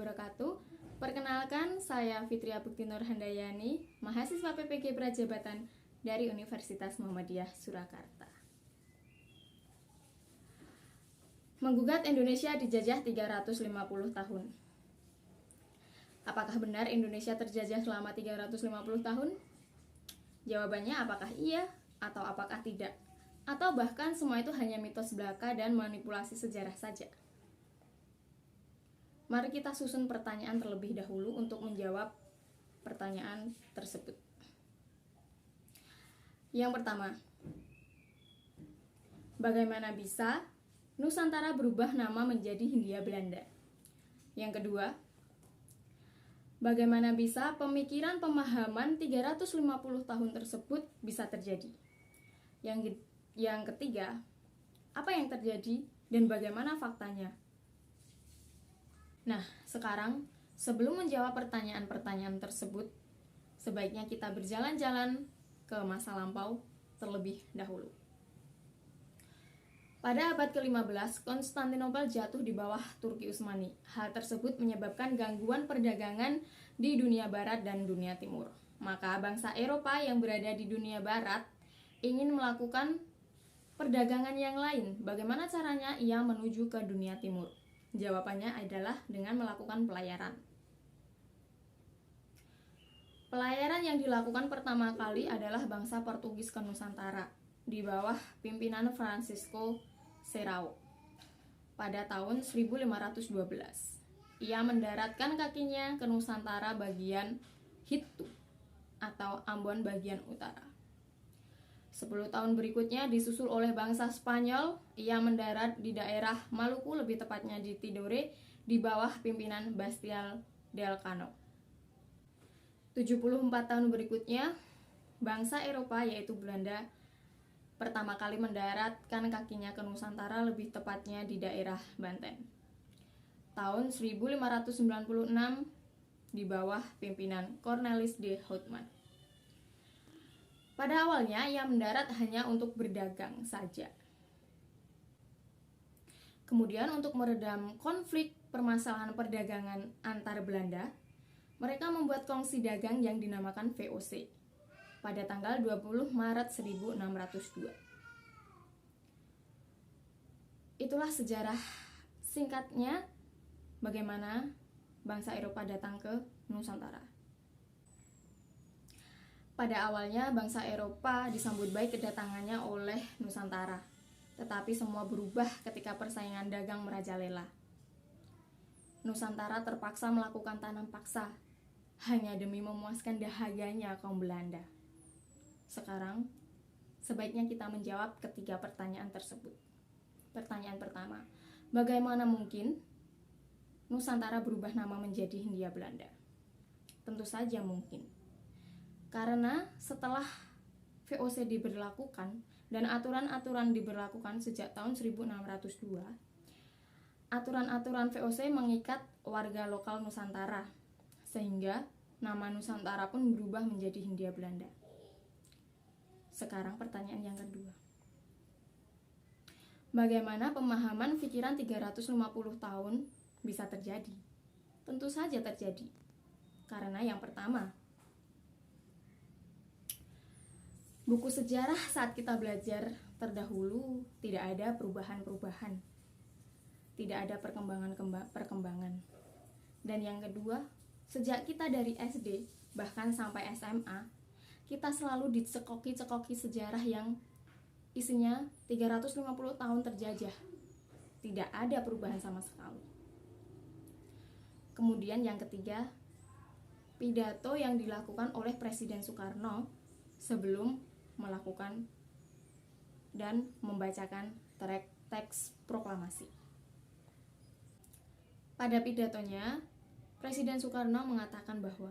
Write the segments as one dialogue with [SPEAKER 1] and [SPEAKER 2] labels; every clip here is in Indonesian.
[SPEAKER 1] wabarakatuh. Perkenalkan, saya Fitria Bukti Nur Handayani, mahasiswa PPG Prajabatan dari Universitas Muhammadiyah Surakarta. Menggugat Indonesia dijajah 350 tahun. Apakah benar Indonesia terjajah selama 350 tahun? Jawabannya apakah iya atau apakah tidak? Atau bahkan semua itu hanya mitos belaka dan manipulasi sejarah saja? Mari kita susun pertanyaan terlebih dahulu untuk menjawab pertanyaan tersebut. Yang pertama, bagaimana bisa Nusantara berubah nama menjadi Hindia Belanda? Yang kedua, bagaimana bisa pemikiran pemahaman 350 tahun tersebut bisa terjadi? Yang ketiga, apa yang terjadi dan bagaimana faktanya? Nah, sekarang sebelum menjawab pertanyaan-pertanyaan tersebut, sebaiknya kita berjalan-jalan ke masa lampau terlebih dahulu. Pada abad ke-15, Konstantinopel jatuh di bawah Turki Utsmani. Hal tersebut menyebabkan gangguan perdagangan di dunia barat dan dunia timur. Maka bangsa Eropa yang berada di dunia barat ingin melakukan perdagangan yang lain. Bagaimana caranya ia menuju ke dunia timur? Jawabannya adalah dengan melakukan pelayaran. Pelayaran yang dilakukan pertama kali adalah bangsa Portugis ke Nusantara di bawah pimpinan Francisco Serrao pada tahun 1512. Ia mendaratkan kakinya ke Nusantara bagian Hitu atau Ambon bagian utara. 10 tahun berikutnya disusul oleh bangsa Spanyol. Ia mendarat di daerah Maluku, lebih tepatnya di Tidore, di bawah pimpinan Bastian del Cano. 74 tahun berikutnya, bangsa Eropa yaitu Belanda pertama kali mendaratkan kakinya ke Nusantara, lebih tepatnya di daerah Banten. Tahun 1596 di bawah pimpinan Cornelis de Houtman. Pada awalnya ia mendarat hanya untuk berdagang saja. Kemudian untuk meredam konflik permasalahan perdagangan antar Belanda, mereka membuat kongsi dagang yang dinamakan VOC pada tanggal 20 Maret 1602. Itulah sejarah singkatnya bagaimana bangsa Eropa datang ke Nusantara. Pada awalnya bangsa Eropa disambut baik kedatangannya oleh Nusantara, tetapi semua berubah ketika persaingan dagang merajalela. Nusantara terpaksa melakukan tanam paksa hanya demi memuaskan dahaganya kaum Belanda. Sekarang, sebaiknya kita menjawab ketiga pertanyaan tersebut. Pertanyaan pertama, bagaimana mungkin Nusantara berubah nama menjadi Hindia Belanda? Tentu saja mungkin. Karena setelah VOC diberlakukan dan aturan-aturan diberlakukan sejak tahun 1602, aturan-aturan VOC mengikat warga lokal Nusantara, sehingga nama Nusantara pun berubah menjadi Hindia Belanda. Sekarang pertanyaan yang kedua. Bagaimana pemahaman pikiran 350 tahun bisa terjadi? Tentu saja terjadi. Karena yang pertama, buku sejarah saat kita belajar terdahulu tidak ada perubahan-perubahan, tidak ada perkembangan. Dan yang kedua, sejak kita dari SD bahkan sampai SMA, kita selalu dicekoki-cekoki sejarah yang isinya 350 tahun terjajah. Tidak ada perubahan sama sekali. Kemudian yang ketiga, pidato yang dilakukan oleh Presiden Soekarno sebelum melakukan dan membacakan teks proklamasi. Pada pidatonya, Presiden Soekarno mengatakan bahwa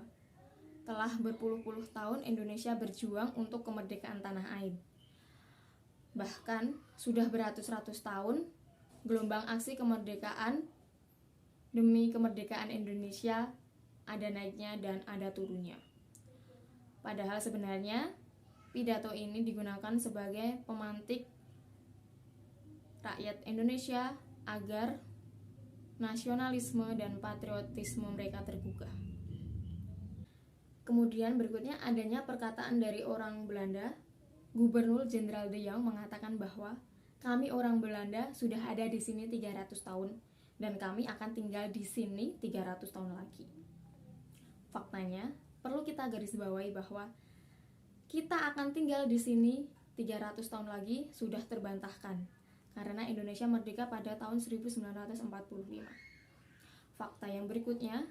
[SPEAKER 1] telah berpuluh-puluh tahun Indonesia berjuang untuk kemerdekaan tanah air. Bahkan sudah beratus-ratus tahun gelombang aksi kemerdekaan demi kemerdekaan Indonesia ada naiknya dan ada turunnya. Padahal sebenarnya pidato ini digunakan sebagai pemantik rakyat Indonesia agar nasionalisme dan patriotisme mereka tergugah. Kemudian berikutnya adanya perkataan dari orang Belanda. Gubernur Jenderal De Jong mengatakan bahwa kami orang Belanda sudah ada di sini 300 tahun dan kami akan tinggal di sini 300 tahun lagi. Faktanya, perlu kita garis bawahi bahwa kita akan tinggal di sini 300 tahun lagi sudah terbantahkan karena Indonesia merdeka pada tahun 1945. Fakta yang berikutnya,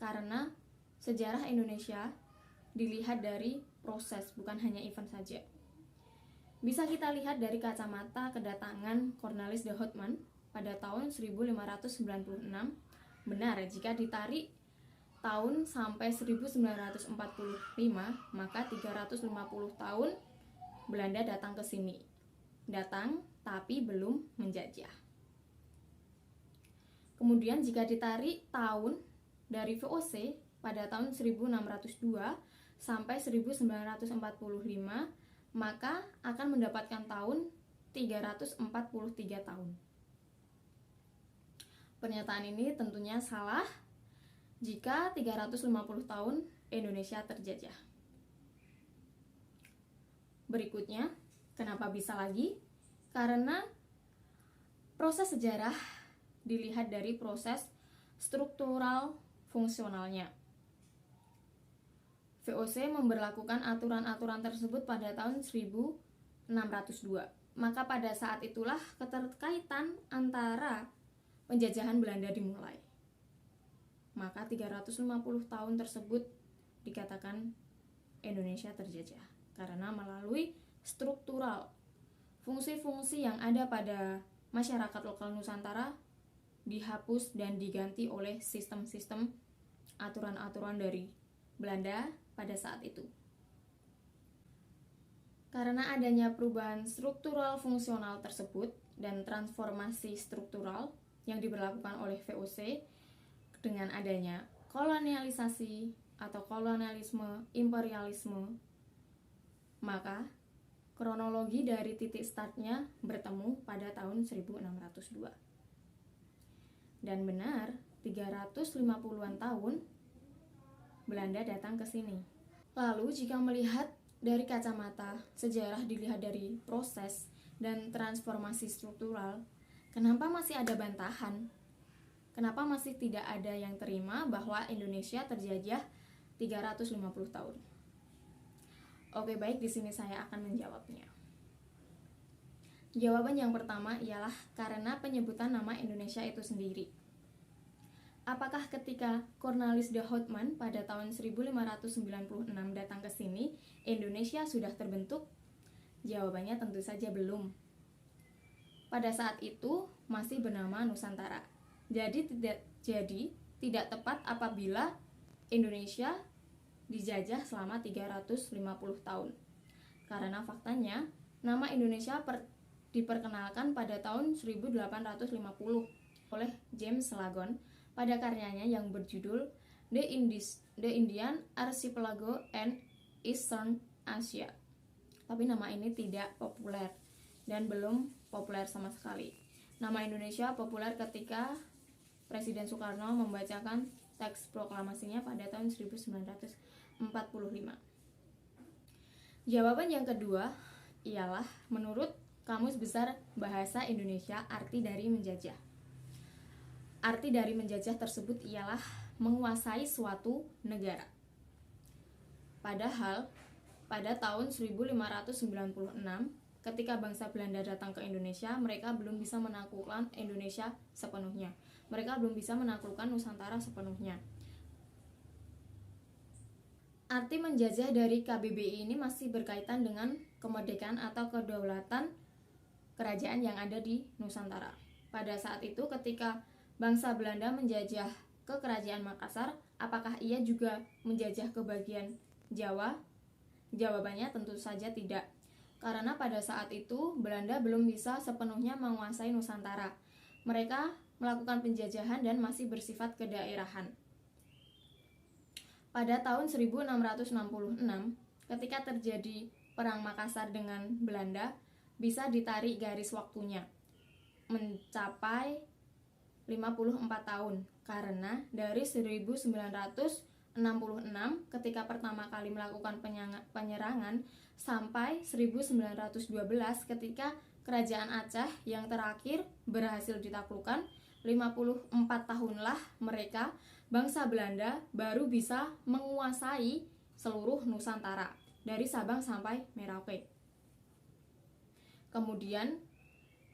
[SPEAKER 1] karena sejarah Indonesia dilihat dari proses, bukan hanya event saja. Bisa kita lihat dari kacamata kedatangan Cornelis de Houtman pada tahun 1596. Benar, jika ditarik tahun sampai 1945, maka 350 tahun Belanda datang ke sini. Datang, tapi belum menjajah. Kemudian jika ditarik tahun dari VOC pada tahun 1602 sampai 1945, maka akan mendapatkan tahun 343 tahun. Pernyataan ini tentunya salah jika 350 tahun Indonesia terjajah. Berikutnya, kenapa bisa lagi? Karena proses sejarah dilihat dari proses struktural fungsionalnya. VOC memberlakukan aturan-aturan tersebut pada tahun 1602. Maka pada saat itulah keterkaitan antara penjajahan Belanda dimulai. Maka 350 tahun tersebut dikatakan Indonesia terjajah karena melalui struktural fungsi-fungsi yang ada pada masyarakat lokal Nusantara dihapus dan diganti oleh sistem-sistem aturan-aturan dari Belanda pada saat itu. Karena adanya perubahan struktural fungsional tersebut dan transformasi struktural yang diberlakukan oleh VOC dengan adanya kolonialisasi atau kolonialisme, imperialisme, maka kronologi dari titik startnya bertemu pada tahun 1602. Dan benar, 350-an tahun Belanda datang ke sini. Lalu jika melihat dari kacamata sejarah dilihat dari proses dan transformasi struktural, kenapa masih ada bantahan? Kenapa masih tidak ada yang terima bahwa Indonesia terjajah 350 tahun? Oke, baik, di sini saya akan menjawabnya. Jawaban yang pertama ialah karena penyebutan nama Indonesia itu sendiri. Apakah ketika Cornelis de Houtman pada tahun 1596 datang ke sini, Indonesia sudah terbentuk? Jawabannya tentu saja belum. Pada saat itu masih bernama Nusantara. Jadi tidak tepat apabila Indonesia dijajah selama 350 tahun. Karena faktanya, nama Indonesia diperkenalkan pada tahun 1850 oleh James Slagon pada karyanya yang berjudul The Indian Archipelago and Eastern Asia. Tapi nama ini tidak populer dan belum populer sama sekali. Nama Indonesia populer ketika Presiden Soekarno membacakan teks proklamasinya pada tahun 1945. Jawaban yang kedua ialah menurut Kamus Besar Bahasa Indonesia arti dari menjajah. Arti dari menjajah tersebut ialah menguasai suatu negara. Padahal pada tahun 1596 ketika bangsa Belanda datang ke Indonesia, mereka belum bisa menaklukkan Indonesia sepenuhnya. Mereka belum bisa menaklukkan Nusantara sepenuhnya. Arti menjajah dari KBBI ini masih berkaitan dengan kemerdekaan atau kedaulatan kerajaan yang ada di Nusantara. Pada saat itu ketika bangsa Belanda menjajah ke kerajaan Makassar, apakah ia juga menjajah ke bagian Jawa? Jawabannya tentu saja tidak. Karena pada saat itu Belanda belum bisa sepenuhnya menguasai Nusantara. Mereka melakukan penjajahan dan masih bersifat kedaerahan. Pada tahun 1666, ketika terjadi Perang Makassar dengan Belanda, bisa ditarik garis waktunya mencapai 54 tahun, karena dari 1966 ketika pertama kali melakukan penyerangan sampai 1912 ketika kerajaan Aceh yang terakhir berhasil ditaklukkan, 54 tahunlah mereka, bangsa Belanda, baru bisa menguasai seluruh Nusantara dari Sabang sampai Merauke. Kemudian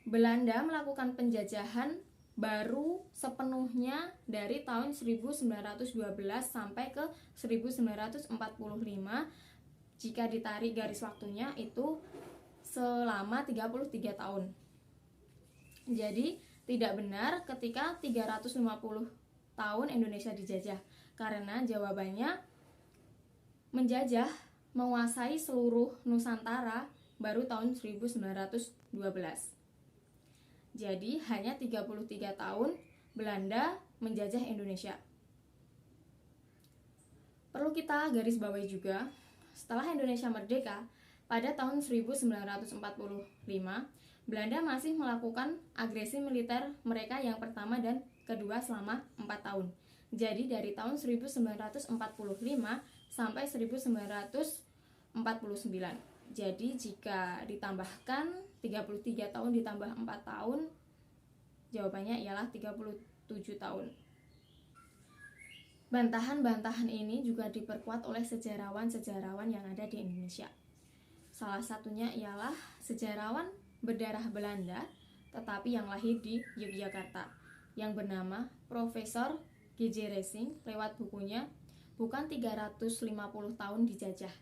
[SPEAKER 1] Belanda melakukan penjajahan baru sepenuhnya dari tahun 1912 sampai ke 1945. Jika ditarik garis waktunya itu selama 33 tahun. Jadi tidak benar ketika 350 tahun Indonesia dijajah, karena jawabannya menjajah, menguasai seluruh Nusantara baru tahun 1912. Jadi hanya 33 tahun Belanda menjajah Indonesia. Perlu kita garis bawahi juga, setelah Indonesia merdeka pada tahun 1945, Belanda masih melakukan agresi militer mereka yang pertama dan kedua selama 4 tahun. Jadi dari tahun 1945 sampai 1949. Jadi jika ditambahkan 33 tahun ditambah 4 tahun, jawabannya ialah 37 tahun. Bantahan-bantahan ini juga diperkuat oleh sejarawan-sejarawan yang ada di Indonesia. Salah satunya ialah sejarawan berdarah Belanda tetapi yang lahir di Yogyakarta, yang bernama Profesor G.J. Racing lewat bukunya Bukan 350 Tahun Dijajah.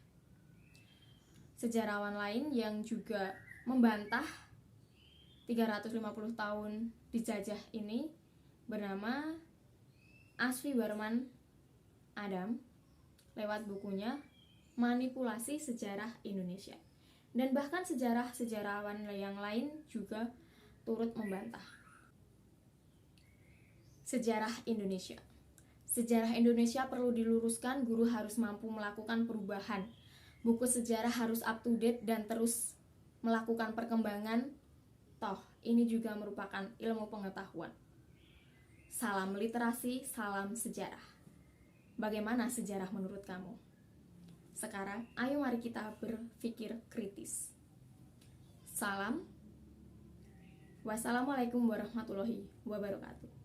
[SPEAKER 1] Sejarawan lain yang juga membantah 350 tahun dijajah ini bernama Asfi Warman Adam lewat bukunya Manipulasi Sejarah Indonesia. Dan bahkan sejarawan yang lain juga turut membantah. Sejarah Indonesia. Sejarah Indonesia perlu diluruskan, guru harus mampu melakukan perubahan. Buku sejarah harus up to date dan terus melakukan perkembangan. Toh, ini juga merupakan ilmu pengetahuan. Salam literasi, salam sejarah. Bagaimana sejarah menurut kamu? Sekarang, ayo mari kita berpikir kritis. Salam. Wassalamualaikum warahmatullahi wabarakatuh.